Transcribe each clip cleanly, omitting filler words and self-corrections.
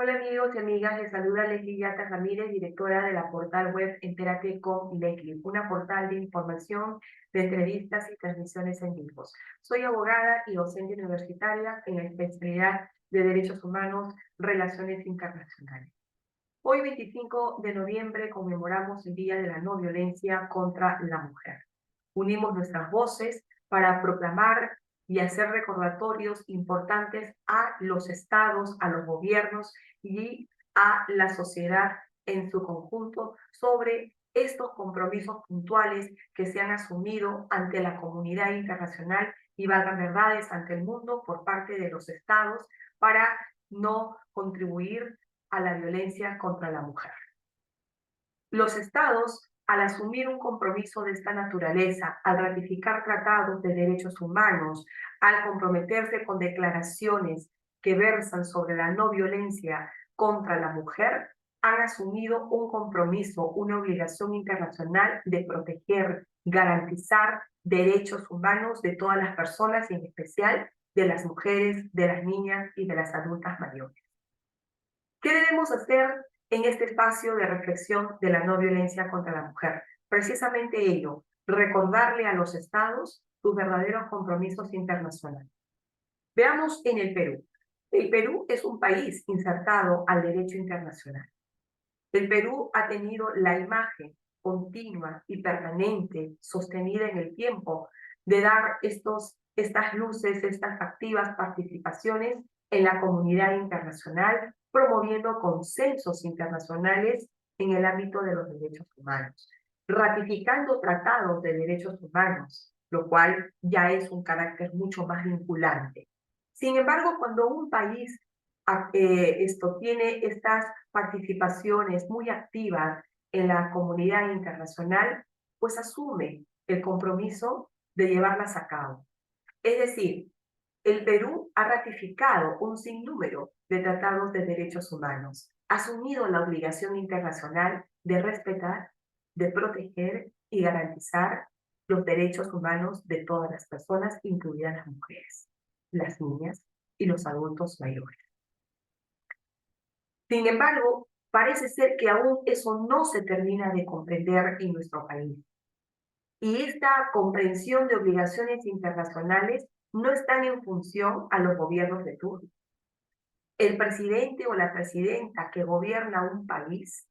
Hola amigos y amigas, les saluda Leslie Yata Ramírez, directora de la portal web Entérate con Leslie, una portal de información, de entrevistas y transmisiones en vivos. Soy abogada y docente universitaria en la especialidad de Derechos Humanos, Relaciones Internacionales. Hoy, 25 de noviembre, conmemoramos el Día de la No Violencia contra la Mujer. Unimos nuestras voces para proclamar y hacer recordatorios importantes a los estados, a los gobiernos y a la sociedad en su conjunto sobre estos compromisos puntuales que se han asumido ante la comunidad internacional y valgan verdades ante el mundo por parte de los estados para no contribuir a la violencia contra la mujer. Los estados, al asumir un compromiso de esta naturaleza, al ratificar tratados de derechos humanos, al comprometerse con declaraciones que versan sobre la no violencia contra la mujer, han asumido un compromiso, una obligación internacional de proteger, garantizar derechos humanos de todas las personas, y en especial de las mujeres, de las niñas y de las adultas mayores. ¿Qué debemos hacer en este espacio de reflexión de la no violencia contra la mujer? Precisamente ello, recordarle a los estados sus verdaderos compromisos internacionales. Veamos en el Perú. El Perú es un país insertado al derecho internacional. El Perú ha tenido la imagen continua y permanente, sostenida en el tiempo, de dar estas luces, estas activas participaciones en la comunidad internacional, promoviendo consensos internacionales en el ámbito de los derechos humanos, ratificando tratados de derechos humanos, lo cual ya es un carácter mucho más vinculante. Sin embargo, cuando un país tiene estas participaciones muy activas en la comunidad internacional, pues asume el compromiso de llevarlas a cabo. Es decir, el Perú ha ratificado un sinnúmero de tratados de derechos humanos, ha asumido la obligación internacional de respetar, de proteger y garantizar los derechos humanos de todas las personas, incluidas las mujeres, las niñas y los adultos mayores. Sin embargo, parece ser que aún eso no se termina de comprender en nuestro país. Y esta comprensión de obligaciones internacionales no están en función a los gobiernos de turno. El presidente o la presidenta que gobierna un país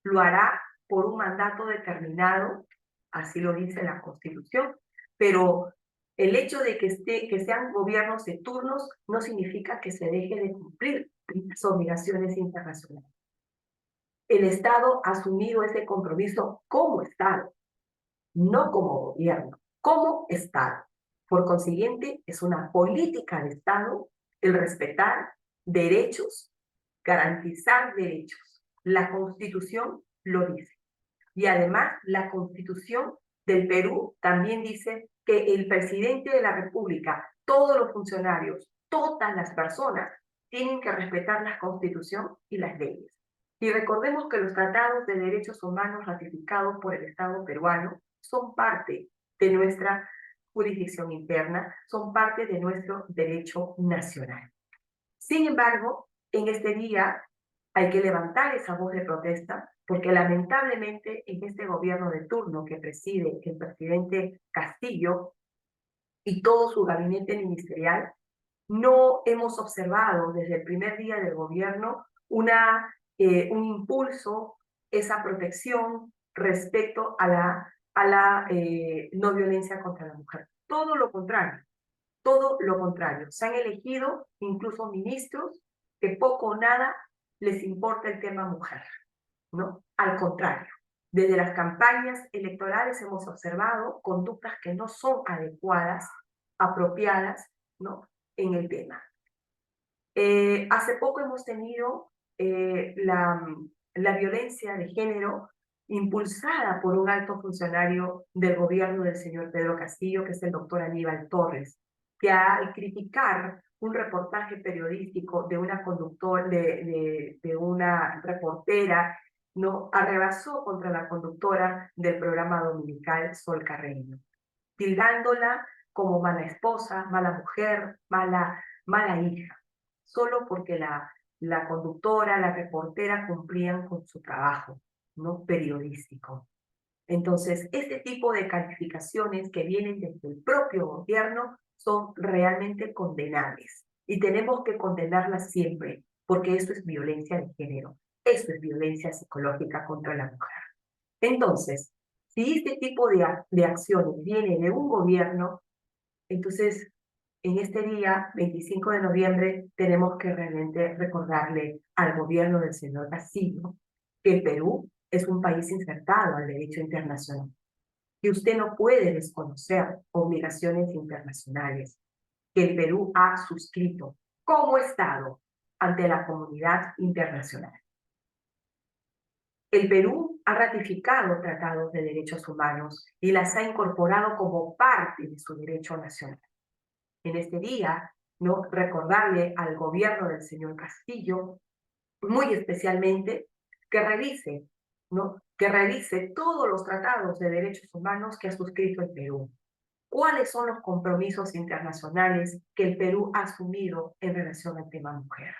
lo hará por un mandato determinado, así lo dice la Constitución, pero el hecho de que sean gobiernos de turnos no significa que se deje de cumplir las obligaciones internacionales. El Estado ha asumido ese compromiso como Estado, no como gobierno, como Estado. Por consiguiente, es una política de Estado el respetar derechos, garantizar derechos. La Constitución lo dice. Y además, la Constitución del Perú también dice que el presidente de la República, todos los funcionarios, todas las personas, tienen que respetar la Constitución y las leyes. Y recordemos que los tratados de derechos humanos ratificados por el Estado peruano son parte de nuestra jurisdicción interna, son parte de nuestro derecho nacional. Sin embargo, en este día hay que levantar esa voz de protesta porque lamentablemente en este gobierno de turno que preside el presidente Castillo y todo su gabinete ministerial, no hemos observado desde el primer día del gobierno un impulso, esa protección respecto a la no violencia contra la mujer. Todo lo contrario, todo lo contrario. Se han elegido incluso ministros que poco o nada les importa el tema mujer, ¿no? Al contrario, desde las campañas electorales hemos observado conductas que no son adecuadas, apropiadas, ¿no? En el tema. Hace poco hemos tenido la violencia de género impulsada por un alto funcionario del gobierno del señor Pedro Castillo, que es el doctor Aníbal Torres, que al criticar un reportaje periodístico de una de una reportera, ¿no? Arrebasó contra la conductora del programa dominical Sol Carreño, tildándola como mala esposa, mala mujer, mala hija, solo porque la conductora, la reportera cumplían con su trabajo, ¿no? Periodístico. Entonces, este tipo de calificaciones que vienen desde el propio gobierno son realmente condenables y tenemos que condenarlas siempre, porque eso es violencia de género, eso es violencia psicológica contra la mujer. Entonces, si este tipo de acciones viene de un gobierno, entonces en este día, 25 de noviembre, tenemos que realmente recordarle al gobierno del señor Castillo que el Perú es un país insertado al derecho internacional, que usted no puede desconocer obligaciones internacionales que el Perú ha suscrito como Estado ante la comunidad internacional. El Perú ha ratificado tratados de derechos humanos y las ha incorporado como parte de su derecho nacional. En este día, ¿no? Recordarle al gobierno del señor Castillo, muy especialmente, que revise, ¿no? Que revise todos los tratados de derechos humanos que ha suscrito el Perú. ¿Cuáles son los compromisos internacionales que el Perú ha asumido en relación al tema mujer?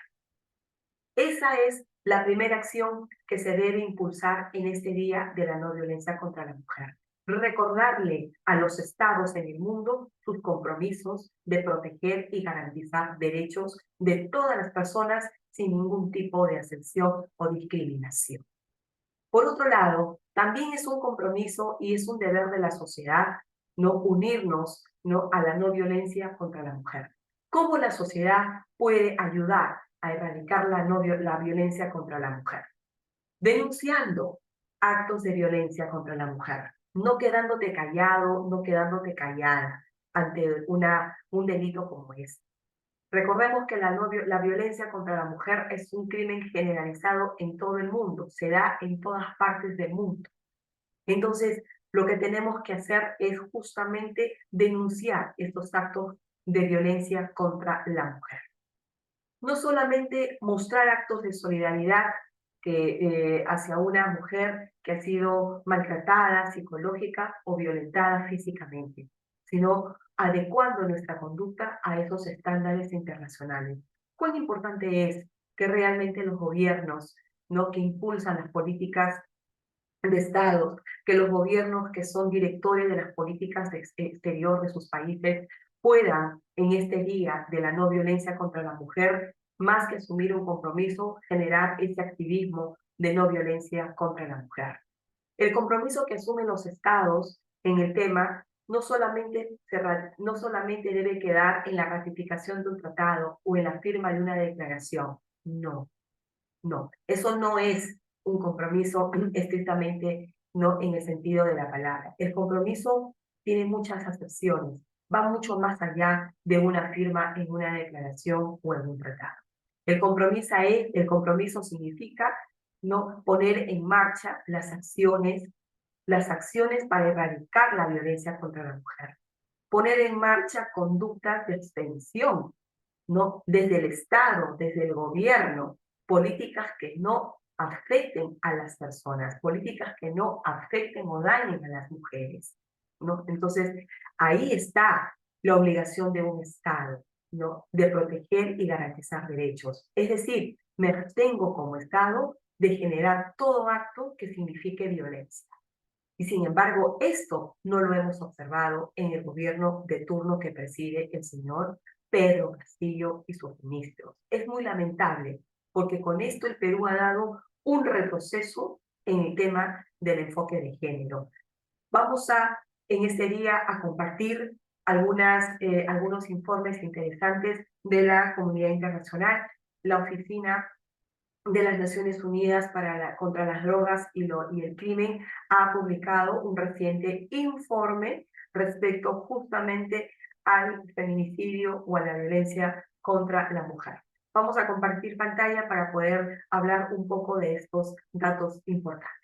Esa es la primera acción que se debe impulsar en este día de la no violencia contra la mujer. Recordarle a los estados en el mundo sus compromisos de proteger y garantizar derechos de todas las personas sin ningún tipo de excepción o discriminación. Por otro lado, también es un compromiso y es un deber de la sociedad no unirnos, ¿no? A la no violencia contra la mujer. ¿Cómo la sociedad puede ayudar a erradicar la violencia contra la mujer? Denunciando actos de violencia contra la mujer, no quedándote callado, no quedándote callada ante un delito como este. Recordemos que la violencia contra la mujer es un crimen generalizado en todo el mundo, se da en todas partes del mundo. Entonces, lo que tenemos que hacer es justamente denunciar estos actos de violencia contra la mujer. No solamente mostrar actos de solidaridad hacia una mujer que ha sido maltratada psicológica o violentada físicamente, sino adecuando nuestra conducta a esos estándares internacionales. ¿Cuán importante es que realmente los gobiernos, ¿no? Que impulsan las políticas de estados, que los gobiernos que son directores de las políticas exterior de sus países puedan en este día de la no violencia contra la mujer, más que asumir un compromiso, generar ese activismo de no violencia contra la mujer? El compromiso que asumen los estados en el tema no solamente debe quedar en la ratificación de un tratado o en la firma de una declaración, no, no, eso no es un compromiso estrictamente no en el sentido de la palabra. El compromiso tiene muchas acepciones, va mucho más allá de una firma en una declaración o en un tratado. El compromiso significa no poner en marcha las acciones para erradicar la violencia contra la mujer, poner en marcha conductas de extensión, ¿no? Desde el Estado, desde el gobierno, políticas que no afecten a las personas, políticas que no afecten o dañen a las mujeres, ¿no? Entonces, ahí está la obligación de un Estado, ¿no? De proteger y garantizar derechos. Es decir, me abstengo como Estado de generar todo acto que signifique violencia. Y sin embargo, esto no lo hemos observado en el gobierno de turno que preside el señor Pedro Castillo y sus ministros. Es muy lamentable, porque con esto el Perú ha dado un retroceso en el tema del enfoque de género. Vamos en este día, a compartir algunos informes interesantes de la comunidad internacional. La Oficina de las Naciones Unidas contra las drogas y el crimen ha publicado un reciente informe respecto justamente al feminicidio o a la violencia contra la mujer. Vamos a compartir pantalla para poder hablar un poco de estos datos importantes.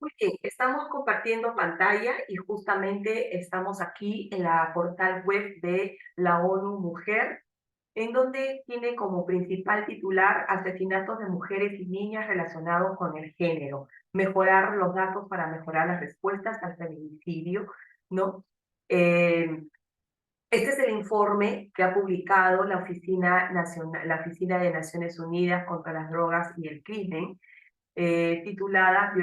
Muy bien, estamos compartiendo pantalla y justamente estamos aquí en la portal web de la ONU Mujer, en donde tiene como principal titular asesinatos de mujeres y niñas relacionados con el género, mejorar los datos para mejorar las respuestas al feminicidio, ¿no? Eh, Este es el informe que ha publicado la Oficina de Naciones Unidas contra las Drogas y el Crimen, titulada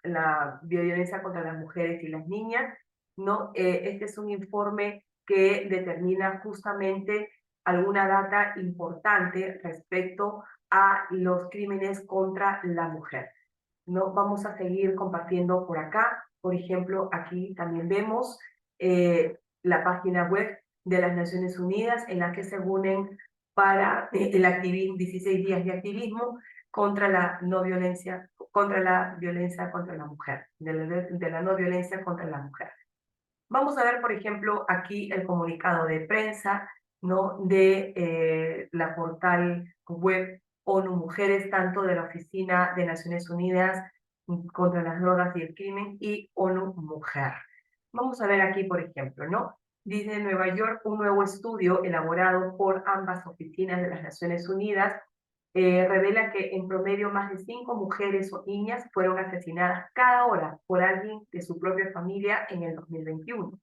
la violencia contra las mujeres y las niñas, ¿no? Este es un informe que determina justamente alguna data importante respecto a los crímenes contra la mujer, ¿no? Vamos a seguir compartiendo por acá. Por ejemplo, aquí también vemos la página web de las Naciones Unidas en la que se unen para el 16 días de activismo contra la no violencia, contra la violencia contra la mujer, de la no violencia contra la mujer. Vamos a ver, por ejemplo, aquí el comunicado de prensa, ¿no? De la portal web ONU Mujeres, tanto de la Oficina de Naciones Unidas contra las Drogas y el Crimen y ONU Mujer. Vamos a ver aquí, por ejemplo, ¿no? Dice en Nueva York, un nuevo estudio elaborado por ambas oficinas de las Naciones Unidas revela que en promedio más de 5 mujeres o niñas fueron asesinadas cada hora por alguien de su propia familia en el 2021.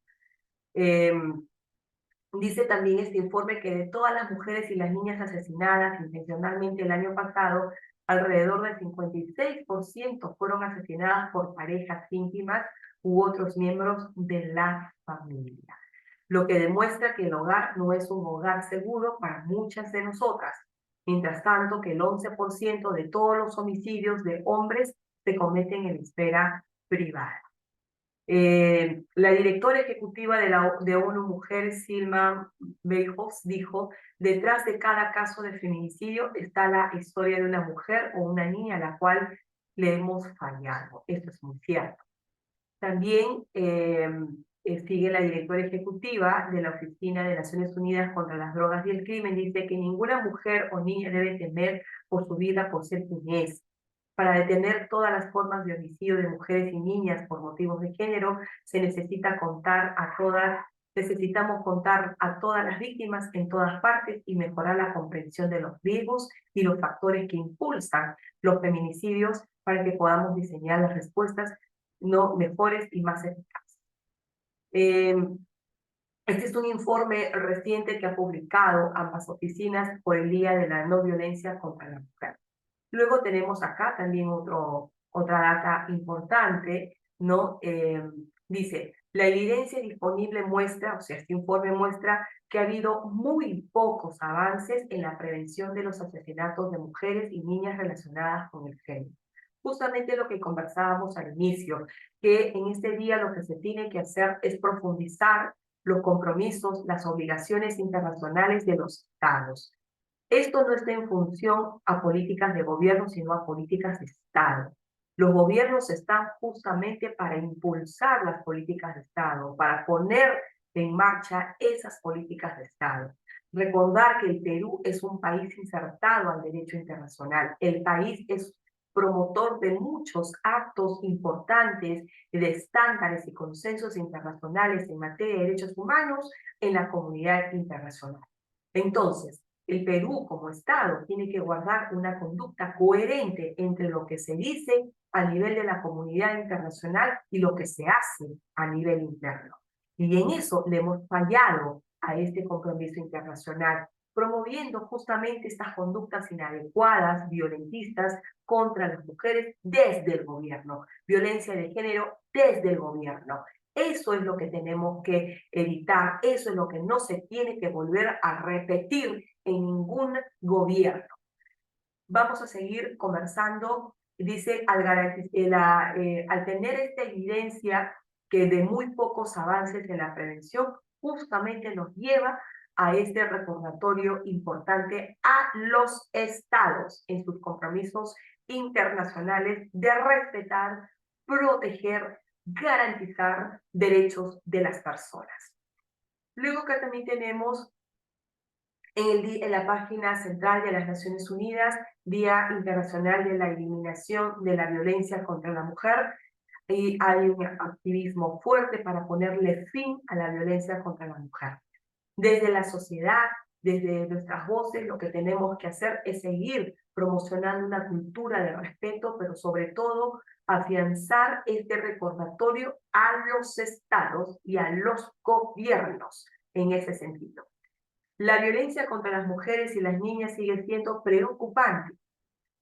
Dice también este informe que de todas las mujeres y las niñas asesinadas intencionalmente el año pasado, alrededor del 56% fueron asesinadas por parejas íntimas u otros miembros de la familia, lo que demuestra que el hogar no es un hogar seguro para muchas de nosotras. Mientras tanto, que el 11% de todos los homicidios de hombres se cometen en la esfera privada. La directora ejecutiva de ONU Mujer, Silma Beijos, dijo, detrás de cada caso de feminicidio está la historia de una mujer o una niña a la cual le hemos fallado. Esto es muy cierto. También sigue la directora ejecutiva de la Oficina de Naciones Unidas contra las Drogas y el Crimen, dice que ninguna mujer o niña debe temer por su vida por ser quien es. Para detener todas las formas de homicidio de mujeres y niñas por motivos de género, necesitamos contar a todas las víctimas en todas partes y mejorar la comprensión de los riesgos y los factores que impulsan los feminicidios para que podamos diseñar las respuestas no mejores y más eficaces. Este es un informe reciente que ha publicado ambas oficinas por el Día de la No Violencia contra la Mujer. Luego tenemos acá también otra data importante, ¿no? Dice, la evidencia disponible muestra, o sea, este informe muestra que ha habido muy pocos avances en la prevención de los asesinatos de mujeres y niñas relacionadas con el género. Justamente lo que conversábamos al inicio, que en este día lo que se tiene que hacer es profundizar los compromisos, las obligaciones internacionales de los estados. Esto no está en función a políticas de gobierno, sino a políticas de Estado. Los gobiernos están justamente para impulsar las políticas de Estado, para poner en marcha esas políticas de Estado. Recordar que el Perú es un país insertado al derecho internacional. El país es promotor de muchos actos importantes de estándares y consensos internacionales en materia de derechos humanos en la comunidad internacional. Entonces, el Perú como Estado tiene que guardar una conducta coherente entre lo que se dice a nivel de la comunidad internacional y lo que se hace a nivel interno. Y en eso le hemos fallado a este compromiso internacional, promoviendo justamente estas conductas inadecuadas, violentistas, contra las mujeres desde el gobierno, violencia de género desde el gobierno. Eso es lo que tenemos que evitar, eso es lo que no se tiene que volver a repetir en ningún gobierno. Vamos a seguir conversando. Dice, al tener esta evidencia que de muy pocos avances en la prevención, justamente nos lleva a este recordatorio importante a los estados en sus compromisos internacionales de respetar, proteger, garantizar derechos de las personas. Luego que también tenemos en la página central de las Naciones Unidas, Día Internacional de la Eliminación de la Violencia contra la Mujer, y hay un activismo fuerte para ponerle fin a la violencia contra la mujer. Desde la sociedad, desde nuestras voces, lo que tenemos que hacer es seguir promocionando una cultura de respeto, pero sobre todo afianzar este recordatorio a los estados y a los gobiernos en ese sentido. La violencia contra las mujeres y las niñas sigue siendo preocupante.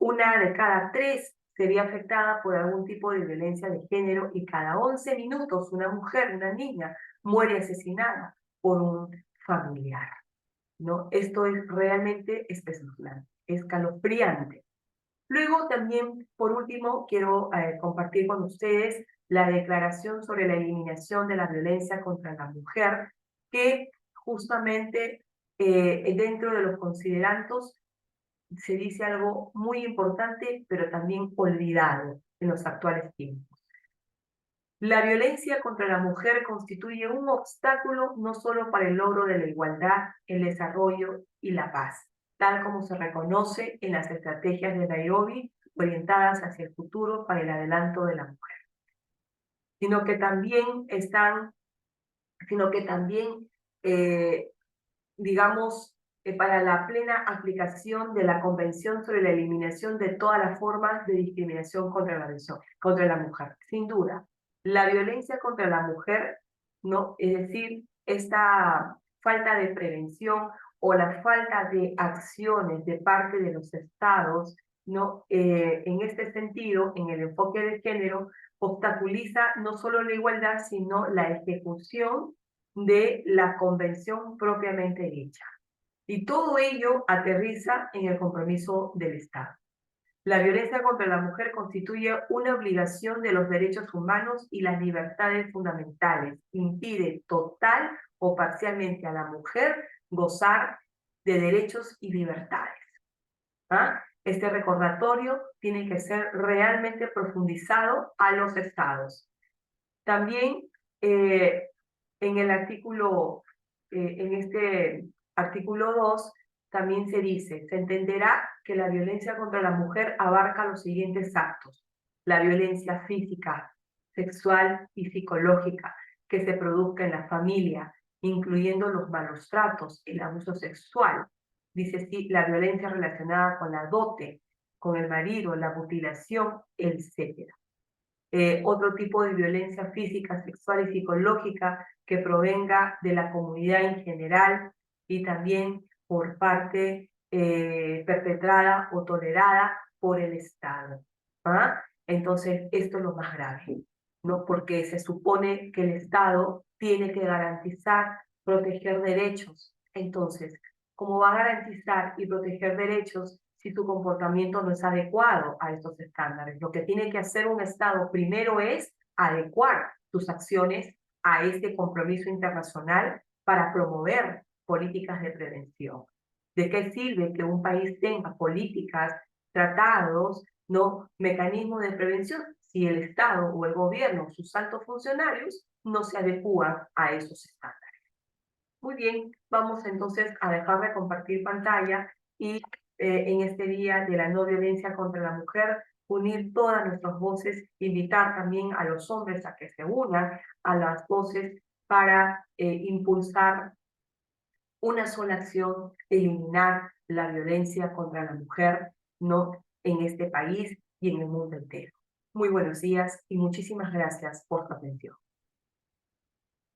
Una de cada 3 se ve afectada por algún tipo de violencia de género y cada 11 minutos una mujer, una niña, muere asesinada por un familiar, ¿no? Esto es realmente espeluznante, escalofriante. Luego también, por último, quiero compartir con ustedes la declaración sobre la eliminación de la violencia contra la mujer, que justamente dentro de los considerandos se dice algo muy importante, pero también olvidado en los actuales tiempos. La violencia contra la mujer constituye un obstáculo no solo para el logro de la igualdad, el desarrollo y la paz, tal como se reconoce en las estrategias de Nairobi orientadas hacia el futuro para el adelanto de la mujer, sino que también eh, digamos, para la plena aplicación de la Convención sobre la Eliminación de todas las formas de discriminación contra la mujer. Sin duda, la violencia contra la mujer, ¿no? Es decir, esta falta de prevención o la falta de acciones de parte de los estados, ¿no? En este sentido, en el enfoque de género, obstaculiza no solo la igualdad, sino la ejecución de la convención propiamente dicha. Y todo ello aterriza en el compromiso del Estado. La violencia contra la mujer constituye una obligación de los derechos humanos y las libertades fundamentales. Impide total o parcialmente a la mujer gozar de derechos y libertades. ¿Ah? Este recordatorio tiene que ser realmente profundizado a los estados. También en el artículo, en este artículo 2, también se dice, se entenderá que la violencia contra la mujer abarca los siguientes actos: la violencia física, sexual y psicológica que se produzca en la familia, incluyendo los malos tratos, el abuso sexual. Dice sí, la violencia relacionada con la dote, con el marido, la mutilación, etc. Otro tipo de violencia física, sexual y psicológica que provenga de la comunidad en general y también por parte perpetrada o tolerada por el Estado. ¿Ah? Entonces, esto es lo más grave, ¿no? Porque se supone que el Estado tiene que garantizar, proteger derechos. Entonces, ¿cómo va a garantizar y proteger derechos si tu comportamiento no es adecuado a estos estándares? Lo que tiene que hacer un Estado primero es adecuar tus acciones a este compromiso internacional para promover políticas de prevención. ¿De qué sirve que un país tenga políticas, tratados, no mecanismos de prevención si el Estado o el gobierno, sus altos funcionarios, no se adecúan a esos estándares? Muy bien, vamos entonces a dejar de compartir pantalla y en este día de la no violencia contra la mujer, unir todas nuestras voces, invitar también a los hombres a que se unan a las voces para impulsar una sola acción, eliminar la violencia contra la mujer, no en este país y en el mundo entero. Muy buenos días y muchísimas gracias por su atención.